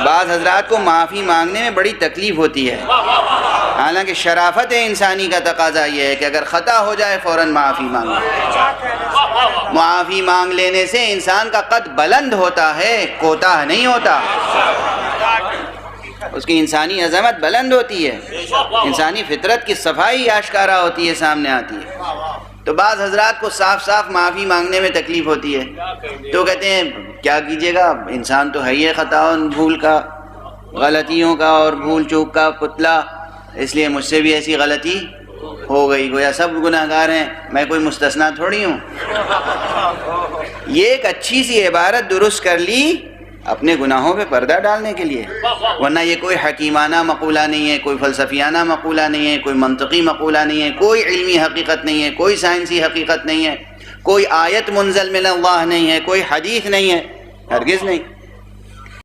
بعض حضرات کو معافی مانگنے میں بڑی تکلیف ہوتی ہے، حالانکہ شرافت انسانی کا تقاضا یہ ہے کہ اگر خطا ہو جائے فوراً معافی مانگو۔ معافی مانگ لینے سے انسان کا قد بلند ہوتا ہے، کوتاہ نہیں ہوتا، اس کی انسانی عظمت بلند ہوتی ہے، انسانی فطرت کی صفائی آشکارا ہوتی ہے، سامنے آتی ہے۔ تو بعض حضرات کو صاف صاف معافی مانگنے میں تکلیف ہوتی ہے، تو کہتے ہیں کیا کیجیے گا، انسان تو ہے ہی خطاؤں، بھول کا، غلطیوں کا اور بھول چوک کا پتلا، اس لیے مجھ سے بھی ایسی غلطی ہو گئی، گویا سب گناہگار ہیں، میں کوئی مستثنا تھوڑی ہوں۔ یہ ایک اچھی سی عبارت درست کر لی اپنے گناہوں پہ پردہ ڈالنے کے لیے، ورنہ یہ کوئی حکیمانہ مقولہ نہیں ہے، کوئی فلسفیانہ مقولہ نہیں ہے، کوئی منطقی مقولہ نہیں ہے، کوئی علمی حقیقت نہیں ہے، کوئی سائنسی حقیقت نہیں ہے، کوئی آیت منزل من اللہ نہیں ہے، کوئی حدیث نہیں ہے، ہرگز نہیں۔